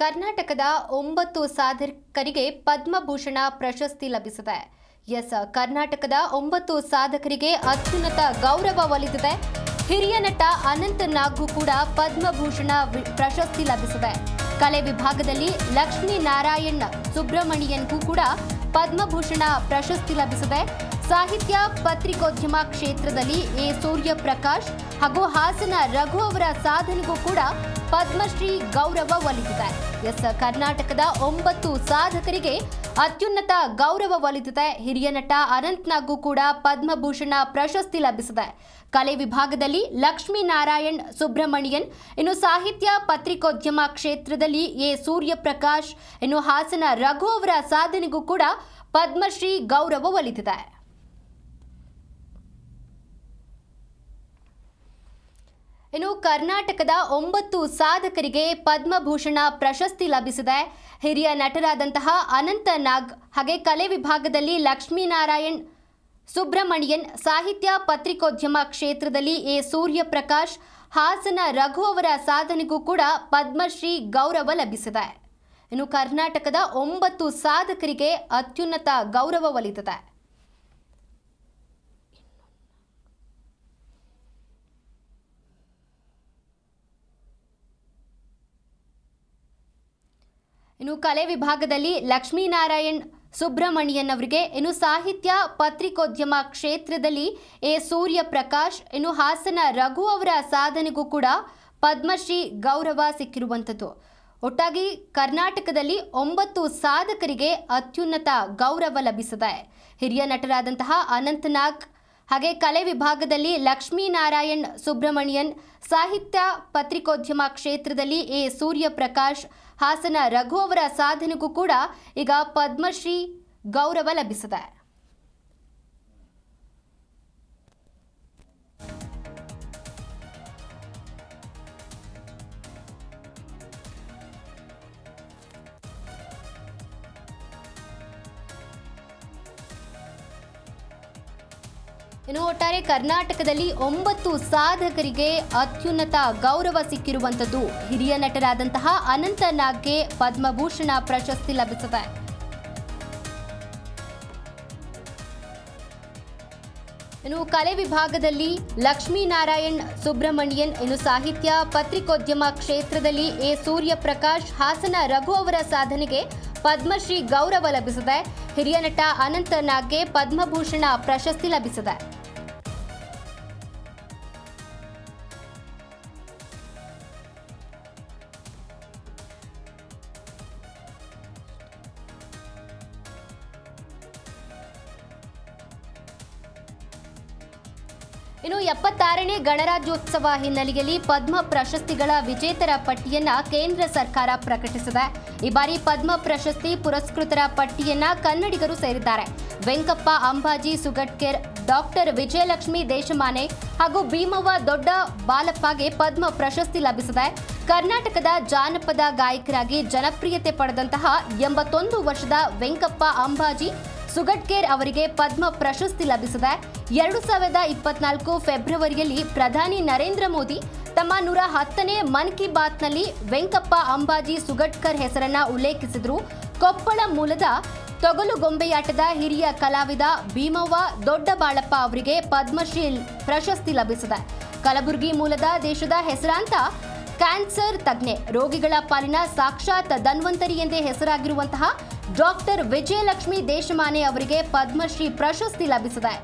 ಕರ್ನಾಟಕದ 9 ಸಾಧಕರಿಗೆ ಪದ್ಮಭೂಷಣ ಪ್ರಶಸ್ತಿ ಲಭಿಸಿದೆ. ಕರ್ನಾಟಕದ 9 ಸಾಧಕರಿಗೆ ಅತ್ಯುನ್ನತ ಗೌರವ ಒಲಿದಿದೆ. ಹಿರಿಯ ನಟ ಅನಂತ್ ನಾಗ್ಗೂ ಕೂಡ ಪದ್ಮಭೂಷಣ ಪ್ರಶಸ್ತಿ ಲಭಿಸಿದೆ. ಕಲೆ ವಿಭಾಗದಲ್ಲಿ ಲಕ್ಷ್ಮೀ ನಾರಾಯಣ್ ಸುಬ್ರಮಣಿಯನ್ಗೂ ಕೂಡ ಪದ್ಮಭೂಷಣ ಪ್ರಶಸ್ತಿ ಲಭಿಸಿದೆ. ಸಾಹಿತ್ಯ ಪತ್ರಿಕೋದ್ಯಮ ಕ್ಷೇತ್ರದಲ್ಲಿ ಎ ಸೂರ್ಯಪ್ರಕಾಶ್ ಹಾಗೂ ಹಾಸನ ರಘು ಅವರ ಸಾಧನೆಗೂ ಕೂಡ ಪದ್ಮಶ್ರೀ ಗೌರವ ಒಲಿದಿದೆ. ಕರ್ನಾಟಕದ 9 ಸಾಧಕರಿಗೆ ಅತ್ಯುನ್ನತ ಗೌರವ ಒಲಿದಿದೆ. ಹಿರಿಯ ನಟ ಅನಂತ್ ನಾಗ್ಗೂ ಕೂಡ ಪದ್ಮಭೂಷಣ ಪ್ರಶಸ್ತಿ ಲಭಿಸಿದೆ. ಕಲೆ ವಿಭಾಗದಲ್ಲಿ ಲಕ್ಷ್ಮೀ ನಾರಾಯಣ್ ಸುಬ್ರಮಣಿಯನ್, ಇನ್ನು ಸಾಹಿತ್ಯ ಪತ್ರಿಕೋದ್ಯಮ ಕ್ಷೇತ್ರದಲ್ಲಿ ಎ ಸೂರ್ಯಪ್ರಕಾಶ್, ಇನ್ನು ಹಾಸನ ರಘು ಅವರ ಸಾಧನೆಗೂ ಕೂಡ ಪದ್ಮಶ್ರೀ ಗೌರವ ಒಲಿದಿದೆ. ಇನ್ನು ಕರ್ನಾಟಕದ 9 ಸಾಧಕರಿಗೆ ಪದ್ಮಭೂಷಣ ಪ್ರಶಸ್ತಿ ಲಭಿಸಿದೆ. ಹಿರಿಯ ನಟರಾದಂತಹ ಅನಂತ್ ನಾಗ್, ಹಾಗೆ ಕಲೆ ವಿಭಾಗದಲ್ಲಿ ಲಕ್ಷ್ಮೀನಾರಾಯಣ್ ಸುಬ್ರಮಣಿಯನ್, ಸಾಹಿತ್ಯ ಪತ್ರಿಕೋದ್ಯಮ ಕ್ಷೇತ್ರದಲ್ಲಿ ಎ ಸೂರ್ಯಪ್ರಕಾಶ್, ಹಾಸನ ರಘು ಅವರ ಸಾಧನೆಗೂ ಕೂಡ ಪದ್ಮಶ್ರೀ ಗೌರವ ಲಭಿಸಿದೆ. ಇನ್ನು ಕರ್ನಾಟಕದ 9 ಸಾಧಕರಿಗೆ ಅತ್ಯುನ್ನತ ಗೌರವ ಒಲಿದಿದೆ. ಇನ್ನು ಕಲೆ ವಿಭಾಗದಲ್ಲಿ ಲಕ್ಷ್ಮೀನಾರಾಯಣ್ ಸುಬ್ರಮಣಿಯನ್ ಅವರಿಗೆ, ಇನ್ನು ಸಾಹಿತ್ಯ ಪತ್ರಿಕೋದ್ಯಮ ಕ್ಷೇತ್ರದಲ್ಲಿ ಎ ಸೂರ್ಯಪ್ರಕಾಶ್, ಇನ್ನು ಹಾಸನ ರಘು ಅವರ ಸಾಧನೆಗೂ ಕೂಡ ಪದ್ಮಶ್ರೀ ಗೌರವ ಸಿಕ್ಕಿರುವಂಥದ್ದು. ಒಟ್ಟಾಗಿ ಕರ್ನಾಟಕದಲ್ಲಿ 9 ಸಾಧಕರಿಗೆ ಅತ್ಯುನ್ನತ ಗೌರವ ಲಭಿಸಿದೆ. ಹಿರಿಯ ನಟರಾದಂತಹ ಅನಂತ್ ನಾಗ್, ಹಾಗೆ ಕಲೆ ವಿಭಾಗದಲ್ಲಿ ಲಕ್ಷ್ಮೀನಾರಾಯಣ್ ಸುಬ್ರಮಣಿಯನ್, ಸಾಹಿತ್ಯ ಪತ್ರಿಕೋದ್ಯಮ ಕ್ಷೇತ್ರದಲ್ಲಿ ಎ ಸೂರ್ಯಪ್ರಕಾಶ್, ಹಾಸನ ರಘು ಅವರ ಸಾಧನೆಗೂ ಕೂಡ ಈಗ ಪದ್ಮಶ್ರೀ ಗೌರವ ಲಭಿಸಿದೆ. ಇನ್ನು ಒಟ್ಟಾರೆ ಕರ್ನಾಟಕದಲ್ಲಿ 9 ಸಾಧಕರಿಗೆ ಅತ್ಯುನ್ನತ ಗೌರವ ಸಿಕ್ಕಿರುವಂಥದ್ದು. ಹಿರಿಯ ನಟರಾದಂತಹ ಅನಂತ್ ನಾಗ್ಗೆ ಪದ್ಮಭೂಷಣ ಪ್ರಶಸ್ತಿ ಲಭಿಸಿದೆ. ಇನ್ನು ಕಲೆ ವಿಭಾಗದಲ್ಲಿ ಲಕ್ಷ್ಮೀನಾರಾಯಣ್ ಸುಬ್ರಮಣಿಯನ್, ಇನ್ನು ಸಾಹಿತ್ಯ ಪತ್ರಿಕೋದ್ಯಮ ಕ್ಷೇತ್ರದಲ್ಲಿ ಎ ಸೂರ್ಯಪ್ರಕಾಶ್, ಹಾಸನ ರಘು ಅವರ ಸಾಧನೆಗೆ ಪದ್ಮಶ್ರೀ ಗೌರವ ಲಭಿಸಿದೆ. ಹಿರಿಯ ನಟ ಅನಂತ್ ನಾಗ್ಗೆ ಪದ್ಮಭೂಷಣ ಪ್ರಶಸ್ತಿ ಲಭಿಸಿದೆ. ಇನ್ನು 76ನೇ ಗಣರಾಜ್ಯೋತ್ಸವ ಹಿನ್ನೆಲೆಯಲ್ಲಿ ಪದ್ಮ ಪ್ರಶಸ್ತಿಗಳ ವಿಜೇತರ ಪಟ್ಟಿಯನ್ನ ಕೇಂದ್ರ ಸರ್ಕಾರ ಪ್ರಕಟಿಸಿದೆ. ಈ ಬಾರಿ ಪದ್ಮ ಪ್ರಶಸ್ತಿ ಪುರಸ್ಕೃತರ ಪಟ್ಟಿಯನ್ನ ಕನ್ನಡಿಗರು ಸೇರಿದ್ದಾರೆ. ವೆಂಕಪ್ಪ ಅಂಬಾಜಿ ಸುಗಟ್ಕೇರ್, ಡಾಕ್ಟರ್ ವಿಜಯಲಕ್ಷ್ಮಿ ದೇಶಮಾನೆ ಹಾಗೂ ಭೀಮವ್ವ ದೊಡ್ಡ ಬಾಲಪ್ಪಗೆ ಪದ್ಮ ಪ್ರಶಸ್ತಿ ಲಭಿಸಿದೆ. ಕರ್ನಾಟಕದ ಜಾನಪದ ಗಾಯಕರಾಗಿ ಜನಪ್ರಿಯತೆ ಪಡೆದಂತಹ 81 ವರ್ಷದ ವೆಂಕಪ್ಪ ಅಂಬಾಜಿ ಸುಗಟ್ಕೇರ್ ಅವರಿಗೆ ಪದ್ಮ ಪ್ರಶಸ್ತಿ ಲಭಿಸಿದೆ. 2024 ಫೆಬ್ರವರಿಯಲ್ಲಿ ಪ್ರಧಾನಿ ನರೇಂದ್ರ ಮೋದಿ ತಮ್ಮ 110ನೇ ಮನ್ ಕಿ ಬಾತ್ನಲ್ಲಿ ವೆಂಕಪ್ಪ ಅಂಬಾಜಿ ಸುಗಟ್ಕರ್ ಹೆಸರನ್ನ ಉಲ್ಲೇಖಿಸಿದ್ರು. ಕೊಪ್ಪಳ ಮೂಲದ ತೊಗಲುಗೊಂಬೆಯಾಟದ ಹಿರಿಯ ಕಲಾವಿದ ಭೀಮವ್ವ ದೊಡ್ಡ ಬಾಳಪ್ಪ ಅವರಿಗೆ ಪದ್ಮಶ್ರೀ ಪ್ರಶಸ್ತಿ ಲಭಿಸಿದೆ. ಕಲಬುರಗಿ ಮೂಲದ ದೇಶದ ಹೆಸರಾಂತ ಕ್ಯಾನ್ಸರ್ ತಜ್ಞೆ, ರೋಗಿಗಳ ಪಾಲಿನ ಸಾಕ್ಷಾತ್ ಧನ್ವಂತರಿ ಎಂದೇ ಹೆಸರಾಗಿರುವಂತಹ ಡಾಕ್ಟರ್ ವಿಜಯಲಕ್ಷ್ಮಿ ದೇಶಮಾನೆ ಅವರಿಗೆ ಪದ್ಮಶ್ರೀ ಪ್ರಶಸ್ತಿ ಲಭಿಸಿದೆ.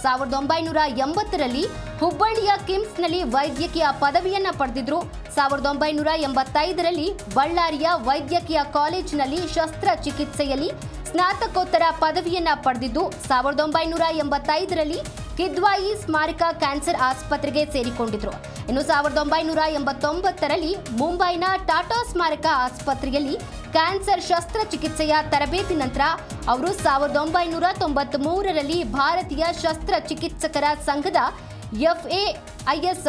1980ರಲ್ಲಿ ಹುಬ್ಬಳ್ಳಿಯ ಕಿಮ್ಸ್ನಲ್ಲಿ ವೈದ್ಯಕೀಯ ಪದವಿಯನ್ನ ಪಡೆದಿದ್ರು. 1985ರಲ್ಲಿ ಬಳ್ಳಾರಿಯ ವೈದ್ಯಕೀಯ ಕಾಲೇಜಿನಲ್ಲಿ ಶಸ್ತ್ರಚಿಕಿತ್ಸೆಯಲ್ಲಿ ಸ್ನಾತಕೋತ್ತರ ಪದವಿಯನ್ನ ಪಡೆದಿದ್ದು, 1985ರಲ್ಲಿ ಕಿದ್ವಾಯಿ ಸ್ಮಾರಕ ಕ್ಯಾನ್ಸರ್ ಆಸ್ಪತ್ರೆಗೆ ಸೇರಿಕೊಂಡಿದ್ರು. ಇನ್ನು 1989ರಲ್ಲಿ ಮುಂಬೈನ ಟಾಟಾ ಸ್ಮಾರಕ ಆಸ್ಪತ್ರೆಯಲ್ಲಿ ಕ್ಯಾನ್ಸರ್ ಶಸ್ತ್ರಚಿಕಿತ್ಸೆಯ ತರಬೇತಿ ನಂತರ ಅವರು 1993ರಲ್ಲಿ ಭಾರತೀಯ ಶಸ್ತ್ರಚಿಕಿತ್ಸಕರ ಸಂಘದ FAIS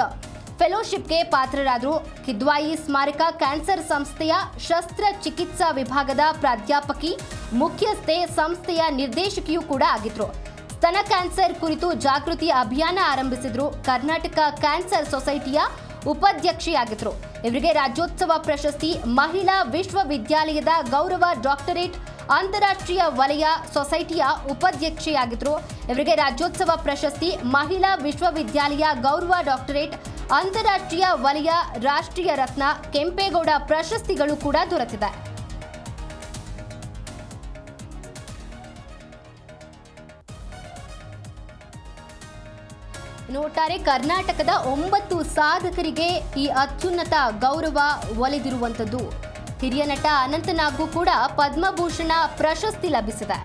ಫೆಲೋಶಿಪ್ಗೆ ಪಾತ್ರರಾದರು. ಕಿದ್ವಾಯಿ ಸ್ಮಾರಕ ಕ್ಯಾನ್ಸರ್ ಸಂಸ್ಥೆಯ ಶಸ್ತ್ರಚಿಕಿತ್ಸಾ ವಿಭಾಗದ ಪ್ರಾಧ್ಯಾಪಕಿ, ಮುಖ್ಯಸ್ಥೆ, ಸಂಸ್ಥೆಯ ನಿರ್ದೇಶಕಿಯೂ ಕೂಡ ಆಗಿದ್ರು. ಸ್ತನ ಕ್ಯಾನ್ಸರ್ ಕುರಿತು ಜಾಗೃತಿ ಅಭಿಯಾನ ಆರಂಭಿಸಿದ್ರು. ಕರ್ನಾಟಕ ಕ್ಯಾನ್ಸರ್ ಸೊಸೈಟಿಯ ಉಪಾಧ್ಯಕ್ಷೆಯಾಗಿದ್ರು. ಇವರಿಗೆ ರಾಜ್ಯೋತ್ಸವ ಪ್ರಶಸ್ತಿ, ಮಹಿಳಾ ವಿಶ್ವವಿದ್ಯಾಲಯದ ಗೌರವ ಡಾಕ್ಟರೇಟ್, ಅಂತಾರಾಷ್ಟ್ರೀಯ ವಲಯ ಸೊಸೈಟಿಯ ಉಪಾಧ್ಯಕ್ಷೆಯಾಗಿದ್ರು. ಇವರಿಗೆ ರಾಜ್ಯೋತ್ಸವ ಪ್ರಶಸ್ತಿ, ಮಹಿಳಾ ವಿಶ್ವವಿದ್ಯಾಲಯ ಗೌರವ ಡಾಕ್ಟರೇಟ್, ಅಂತಾರಾಷ್ಟ್ರೀಯ ವಲಯ, ರಾಷ್ಟ್ರೀಯ ರತ್ನ, ಕೆಂಪೇಗೌಡ ಪ್ರಶಸ್ತಿಗಳು ಕೂಡ ದೊರೆತಿದೆ. ಒಟ್ಟಾರೆ ಕರ್ನಾಟಕದ 9 ಸಾಧಕರಿಗೆ ಈ ಅತ್ಯುನ್ನತ ಗೌರವ ಒಲಿದಿರುವಂಥದ್ದು. ಹಿರಿಯ ನಟ ಅನಂತನಾಗ್ಗೂ ಕೂಡ ಪದ್ಮಭೂಷಣ ಪ್ರಶಸ್ತಿ ಲಭಿಸಿದೆ.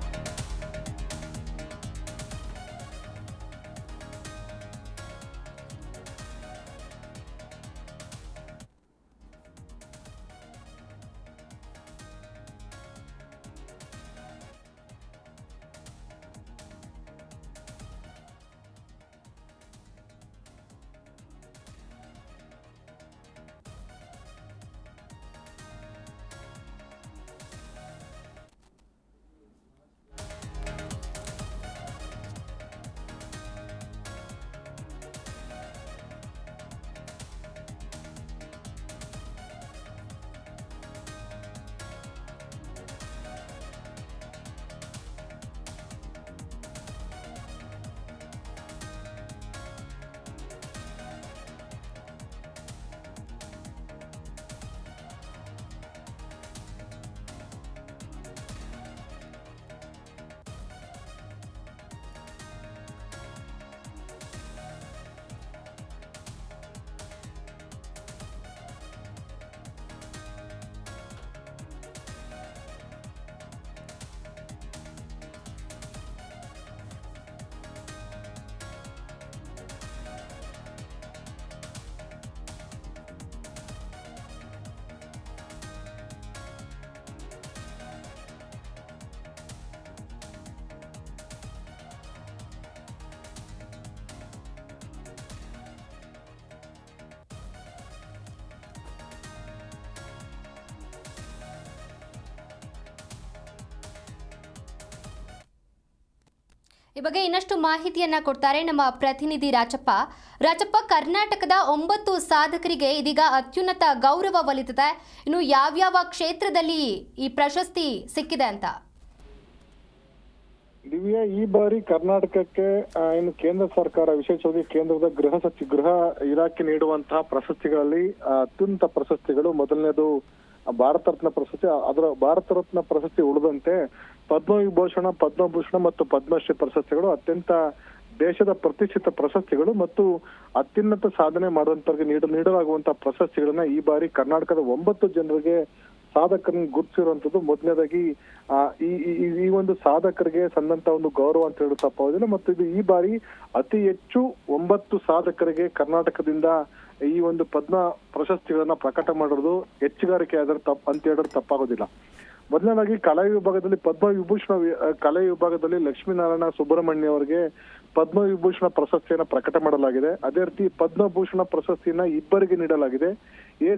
ಈ ಬಗ್ಗೆ ಇನ್ನಷ್ಟು ಮಾಹಿತಿಯನ್ನ ಕೊಡ್ತಾರೆ ನಮ್ಮ ಪ್ರತಿನಿಧಿ ರಾಜಪ್ಪ. ಕರ್ನಾಟಕದ 9 ಸಾಧಕರಿಗೆ ಇದೀಗ ಅತ್ಯುನ್ನತ ಗೌರವ ಒಲಿದಿದೆ. ಇನ್ನು ಯಾವ್ಯಾವ ಕ್ಷೇತ್ರದಲ್ಲಿ ಈ ಪ್ರಶಸ್ತಿ ಸಿಕ್ಕಿದೆ ಅಂತ? ದಿವ್ಯಾ, ಈ ಬಾರಿ ಕರ್ನಾಟಕಕ್ಕೆ ಇನ್ನು ಕೇಂದ್ರ ಸರ್ಕಾರ, ವಿಶೇಷವಾಗಿ ಕೇಂದ್ರದ ಗೃಹ ಇಲಾಖೆ ನೀಡುವಂತಹ ಪ್ರಶಸ್ತಿಗಳಲ್ಲಿ ಅತ್ಯುನ್ನತ ಪ್ರಶಸ್ತಿಗಳು, ಮೊದಲನೇದು ಭಾರತ ರತ್ನ ಪ್ರಶಸ್ತಿ. ಅದರ ಭಾರತ ರತ್ನ ಪ್ರಶಸ್ತಿ ಉಳಿದಂತೆ ಪದ್ಮವಿಭೂಷಣ, ಪದ್ಮಭೂಷಣ ಮತ್ತು ಪದ್ಮಶ್ರೀ ಪ್ರಶಸ್ತಿಗಳು ಅತ್ಯಂತ ದೇಶದ ಪ್ರತಿಷ್ಠಿತ ಪ್ರಶಸ್ತಿಗಳು ಮತ್ತು ಅತ್ಯುನ್ನತ ಸಾಧನೆ ಮಾಡುವಂತವರಿಗೆ ನೀಡಲಾಗುವಂತಹ ಪ್ರಶಸ್ತಿಗಳನ್ನ ಈ ಬಾರಿ ಕರ್ನಾಟಕದ 9 ಜನರಿಗೆ ಸಾಧಕರನ್ನು ಗುರುತಿಸಿರುವಂತದ್ದು. ಮೊದಲನೇದಾಗಿ ಈ ಒಂದು ಸಾಧಕರಿಗೆ ಸಂದಂತ ಒಂದು ಗೌರವ ಅಂತ ಹೇಳಿ ತಪ್ಪಾಗೋದಿಲ್ಲ. ಮತ್ತು ಇದು ಈ ಬಾರಿ ಅತಿ ಹೆಚ್ಚು 9 ಸಾಧಕರಿಗೆ ಕರ್ನಾಟಕದಿಂದ ಈ ಒಂದು ಪದ್ಮ ಪ್ರಶಸ್ತಿಗಳನ್ನ ಪ್ರಕಟ ಮಾಡೋದು ಹೆಚ್ಚುಗಾರಿಕೆ ಅಂತ ಹೇಳಿದ್ರೆ ತಪ್ಪಾಗೋದಿಲ್ಲ. ಮೊದಲನೇದಾಗಿ ಕಲಾ ವಿಭಾಗದಲ್ಲಿ ಪದ್ಮವಿಭೂಷಣ ಕಲಾ ವಿಭಾಗದಲ್ಲಿ ಲಕ್ಷ್ಮೀನಾರಾಯಣ ಸುಬ್ರಹ್ಮಣ್ಯ ಅವರಿಗೆ ಪದ್ಮವಿಭೂಷಣ ಪ್ರಶಸ್ತಿಯನ್ನ ಪ್ರಕಟ ಮಾಡಲಾಗಿದೆ. ಅದೇ ರೀತಿ ಪದ್ಮಭೂಷಣ ಪ್ರಶಸ್ತಿಯನ್ನ ಇಬ್ಬರಿಗೆ ನೀಡಲಾಗಿದೆ.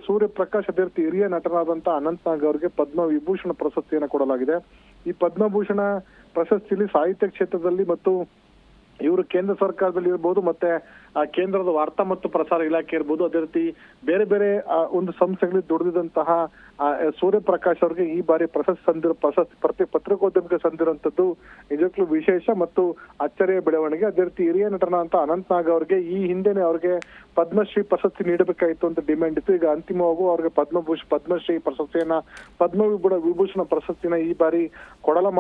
ಸೂರ್ಯಪ್ರಕಾಶ್, ಅದೇ ರೀತಿ ಹಿರಿಯ ನಟನಾದಂತ ಅನಂತನಾಗ್ ಅವರಿಗೆ ಪದ್ಮವಿಭೂಷಣ ಪ್ರಶಸ್ತಿಯನ್ನ ಕೊಡಲಾಗಿದೆ. ಈ ಪದ್ಮಭೂಷಣ ಪ್ರಶಸ್ತಿಯಲ್ಲಿ ಸಾಹಿತ್ಯ ಕ್ಷೇತ್ರದಲ್ಲಿ ಮತ್ತು ಇವರು ಕೇಂದ್ರ ಸರ್ಕಾರದಲ್ಲಿ ಇರ್ಬೋದು, ಮತ್ತೆ ಕೇಂದ್ರದ ವಾರ್ತಾ ಮತ್ತು ಪ್ರಸಾರ ಇಲಾಖೆ ಇರ್ಬೋದು, ಅದೇ ರೀತಿ ಬೇರೆ ಬೇರೆ ಒಂದು ಸಂಸ್ಥೆಗಳಲ್ಲಿ ದುಡಿದಂತಹ ಸೂರ್ಯಪ್ರಕಾಶ್ ಅವರಿಗೆ ಈ ಬಾರಿ ಪ್ರಶಸ್ತಿ ಪತ್ರಿಕೋದ್ಯಮಕ್ಕೆ ಸಂದಿರುವಂತದ್ದು ನಿಜಕ್ಕೂ ವಿಶೇಷ ಮತ್ತು ಅಚ್ಚರಿಯ ಬೆಳವಣಿಗೆ. ಅದೇ ರೀತಿ ಹಿರಿಯ ನಟನಾದಂತ ಅನಂತನಾಗ್ ಅವರಿಗೆ ಈ ಹಿಂದೆನೆ ಅವ್ರಿಗೆ ಪದ್ಮಶ್ರೀ ಪ್ರಶಸ್ತಿ ನೀಡಬೇಕಾಯಿತು ಅಂತ ಡಿಮ್ಯಾಂಡ್ ಇತ್ತು. ಈಗ ಅಂತಿಮವಾಗೂ ಅವ್ರಿಗೆ ಪದ್ಮಶ್ರೀ ಪ್ರಶಸ್ತಿಯನ್ನ, ವಿಭೂಷಣ ಪ್ರಶಸ್ತಿನ ಈ ಬಾರಿ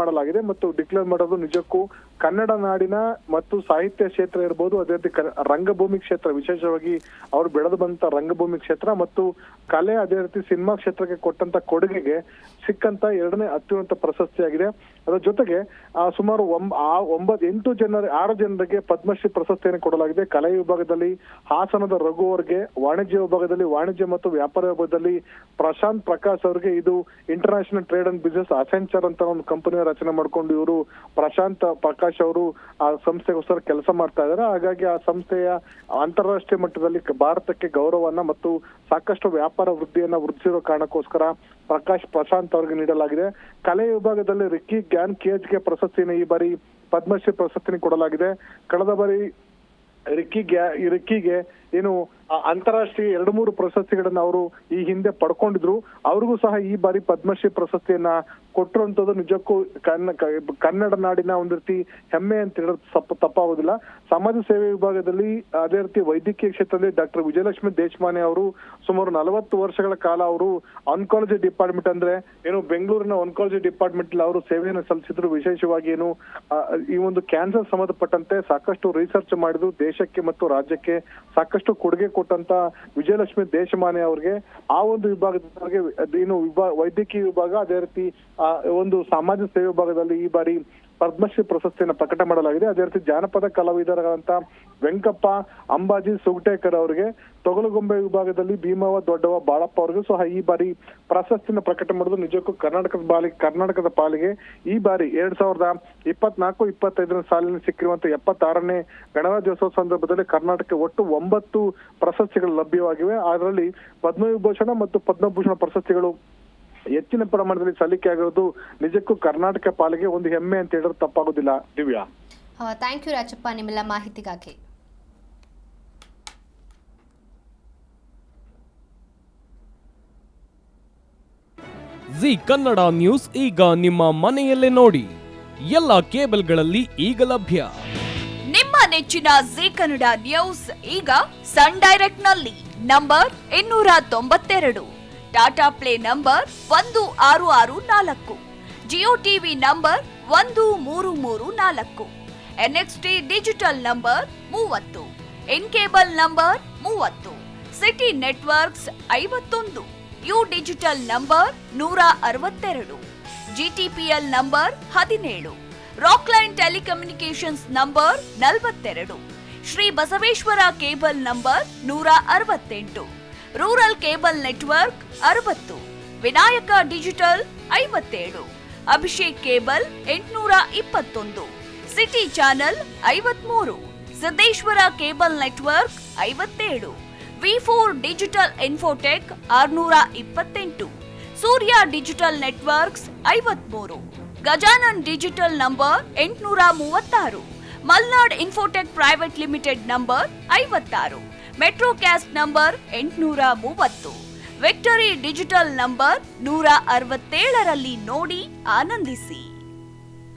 ಮಾಡಲಾಗಿದೆ ಮತ್ತು ಡಿಕ್ಲೇರ್ ಮಾಡೋದು ನಿಜಕ್ಕೂ ಕನ್ನಡ ನಾಡಿನ ಮತ್ತು ಸಾಹಿತ್ಯ ಕ್ಷೇತ್ರ ಇರ್ಬೋದು, ಅದೇ ರೀತಿ ರಂಗಭೂಮಿ ಕ್ಷೇತ್ರ, ವಿಶೇಷವಾಗಿ ಅವರು ಬೆಳೆದು ಬಂತ ರಂಗಭೂಮಿ ಕ್ಷೇತ್ರ ಮತ್ತು ಕಲೆ, ಅದೇ ರೀತಿ ಸಿನಿಮಾ ಕ್ಷೇತ್ರಕ್ಕೆ ಕೊಟ್ಟಂತ ಕೊಡುಗೆಗೆ ಸಿಕ್ಕಂತ 2ನೇ ಅತ್ಯುನ್ನತ ಪ್ರಶಸ್ತಿಯಾಗಿದೆ. ಅದರ ಜೊತೆಗೆ ಸುಮಾರು 6 ಜನರಿಗೆ ಪದ್ಮಶ್ರೀ ಪ್ರಶಸ್ತಿಯನ್ನು ಕೊಡಲಾಗಿದೆ. ಕಲೆ ವಿಭಾಗದಲ್ಲಿ ಹಾಸನದ ರಘು ಅವರಿಗೆ, ವಾಣಿಜ್ಯ ವಿಭಾಗದಲ್ಲಿ ವಾಣಿಜ್ಯ ಮತ್ತು ವ್ಯಾಪಾರ ವಿಭಾಗದಲ್ಲಿ ಪ್ರಶಾಂತ್ ಪ್ರಕಾಶ್ ಅವರಿಗೆ, ಇದು ಇಂಟರ್ನ್ಯಾಷನಲ್ ಟ್ರೇಡ್ ಅಂಡ್ ಬಿಸಿನೆಸ್ ಅಸೆಂಚರ್ ಅಂತ ಒಂದು ಕಂಪನಿಯ ರಚನೆ ಮಾಡ್ಕೊಂಡು ಇವರು ಪ್ರಶಾಂತ್ ಪ್ರಕಾಶ್ ಅವರು ಆ ಸಂಸ್ಥೆಗೋಸ್ಕರ ಕೆಲಸ ಮಾಡ್ತಾ ಇದ್ದಾರೆ. ಹಾಗಾಗಿ ಆ ಸಂಸ್ಥೆಯ ಅಂತಾರಾಷ್ಟ್ರೀಯ ಮಟ್ಟದಲ್ಲಿ ಭಾರತಕ್ಕೆ ಗೌರವವನ್ನ ಮತ್ತು ಸಾಕಷ್ಟು ವ್ಯಾಪಾರ ವೃದ್ಧಿಸಿರೋ ಕಾರಣಕ್ಕೋಸ್ಕರ ಪ್ರಶಾಂತ್ ಅವರಿಗೆ ನೀಡಲಾಗಿದೆ. ಕಲೆ ವಿಭಾಗದಲ್ಲಿ ರಿಕ್ಕಿ ಗ್ಯಾನ್ ಕೇಜ್ಗೆ ಪ್ರಶಸ್ತಿಯನ್ನು ಈ ಬಾರಿ ಪದ್ಮಶ್ರೀ ಪ್ರಶಸ್ತಿನ ಕೊಡಲಾಗಿದೆ. ಕಳೆದ ಬಾರಿ ರಿಕ್ಕಿಗೆ ಏನು ಅಂತಾರಾಷ್ಟ್ರೀಯ 2-3 ಪ್ರಶಸ್ತಿಗಳನ್ನ ಅವರು ಈ ಹಿಂದೆ ಪಡ್ಕೊಂಡಿದ್ರು. ಅವ್ರಿಗೂ ಸಹ ಈ ಬಾರಿ ಪದ್ಮಶ್ರೀ ಪ್ರಶಸ್ತಿಯನ್ನ ಕೊಟ್ಟಿರುವಂತದ್ದು ನಿಜಕ್ಕೂ ಕನ್ನಡ ನಾಡಿನ ಒಂದ್ ರೀತಿ ಹೆಮ್ಮೆ ಅಂತ ಹೇಳೋದು ತಪ್ಪಾಗೋದಿಲ್ಲ. ಸಮಾಜ ಸೇವೆ ವಿಭಾಗದಲ್ಲಿ ಅದೇ ರೀತಿ ವೈದ್ಯಕೀಯ ಕ್ಷೇತ್ರದಲ್ಲಿ ಡಾಕ್ಟರ್ ವಿಜಯಲಕ್ಷ್ಮಿ ದೇಶಮಾನೆ ಅವರು ಸುಮಾರು 40 ವರ್ಷಗಳ ಕಾಲ ಅವರು ಆನ್ಕಾಲಜಿ ಡಿಪಾರ್ಟ್ಮೆಂಟ್ ಅಂದ್ರೆ ಏನು ಬೆಂಗಳೂರಿನ ಆನ್ಕಾಲಜಿ ಡಿಪಾರ್ಟ್ಮೆಂಟ್ ಅವರು ಸೇವೆಯನ್ನು ಸಲ್ಲಿಸಿದ್ರು. ವಿಶೇಷವಾಗಿ ಏನು ಈ ಒಂದು ಕ್ಯಾನ್ಸರ್ ಸಂಬಂಧಪಟ್ಟಂತೆ ಸಾಕಷ್ಟು ರಿಸರ್ಚ್ ಮಾಡಿದ್ರು. ದೇಶಕ್ಕೆ ಮತ್ತು ರಾಜ್ಯಕ್ಕೆ ಸಾಕಷ್ಟು ಕೊಡುಗೆ ಕೊಟ್ಟಂತ ವಿಜಯಲಕ್ಷ್ಮಿ ದೇಶಮಾನೆ ಅವ್ರಿಗೆ ಆ ಒಂದು ವಿಭಾಗದವರಿಗೆ ಏನು ವೈದ್ಯಕೀಯ ವಿಭಾಗ ಅದೇ ರೀತಿ ಒಂದು ಸಮಾಜ ಸೇವೆ ವಿಭಾಗದಲ್ಲಿ ಈ ಬಾರಿ ಪದ್ಮಶ್ರೀ ಪ್ರಶಸ್ತಿಯನ್ನು ಪ್ರಕಟ ಮಾಡಲಾಗಿದೆ. ಅದೇ ರೀತಿ ಜಾನಪದ ಕಲಾವಿದರಾದಂತ ವೆಂಕಪ್ಪ ಅಂಬಾಜಿ ಸುಗಟೇಕರ್ ಅವರಿಗೆ, ತೊಗಲುಗೊಂಬೆ ವಿಭಾಗದಲ್ಲಿ ಭೀಮವ್ವ ದೊಡ್ಡವ ಬಾಳಪ್ಪ ಅವರಿಗೂ ಸಹ ಈ ಬಾರಿ ಪ್ರಶಸ್ತಿಯನ್ನು ಪ್ರಕಟ ಮಾಡೋದು ನಿಜಕ್ಕೂ ಕರ್ನಾಟಕದ ಪಾಲಿಗೆ ಈ ಬಾರಿ 2024-25 ಸಾಲಿನ ಸಿಕ್ಕಿರುವಂತಹ 76ನೇ ಗಣರಾಜ್ಯೋತ್ಸವ ಸಂದರ್ಭದಲ್ಲಿ ಕರ್ನಾಟಕಕ್ಕೆ ಒಟ್ಟು 9 ಪ್ರಶಸ್ತಿಗಳು ಲಭ್ಯವಾಗಿವೆ. ಅದರಲ್ಲಿ ಪದ್ಮವಿಭೂಷಣ ಮತ್ತು ಪದ್ಮಭೂಷಣ ಪ್ರಶಸ್ತಿಗಳು ಹೆಚ್ಚಿನ ಪ್ರಮಾಣದಲ್ಲಿ ಸಲ್ಲಿಕೆ ಆಗಿರೋದು ನಿಜಕ್ಕೂ ಕರ್ನಾಟಕ ಪಾಲಿಗೆ ಒಂದು ಹೆಮ್ಮೆ ಅಂತ ಹೇಳಿದ್ರೆ ತಪ್ಪಾಗೋದಿಲ್ಲ. ದಿವ್ಯಾ, ಥ್ಯಾಂಕ್ ಯು ರಾಜಪ್ಪ ನಿಮ್ಮೆಲ್ಲ ಮಾಹಿತಿಗಾಗಿ. ಜಿ ಕನ್ನಡ ನ್ಯೂಸ್ ಈಗ ನಿಮ್ಮ ಮನೆಯಲ್ಲೇ ನೋಡಿ. ಎಲ್ಲ ಕೇಬಲ್ಗಳಲ್ಲಿ ಈಗ ಲಭ್ಯ. ನಿಮ್ಮ ನೆಚ್ಚಿನ ಜಿ ಕನ್ನಡ ನ್ಯೂಸ್ ಈಗ ಸನ್ ಡೈರೆಕ್ಟ್ ನಲ್ಲಿ number 292, Tata play number 1664, Jio TV number 1334, NXT digital number 30, in cable number 30, city networks 51, U digital number 162, GTPL number 17, Rockline telecommunications number 42, Shri Basaveshwara cable number 168, rural cable network 60, Vinayaka digital 57, Abhishek cable 821, city channel 53, Siddeshwara cable network 57, V4 digital Infotech 628, Surya digital networks 53, Gajanan digital number 836, Malnad Infotech private limited number 56, Metro Cast number 830, Victory digital number 167ರಲ್ಲಿ ನೋಡಿ ಆನಂದಿಸಿ.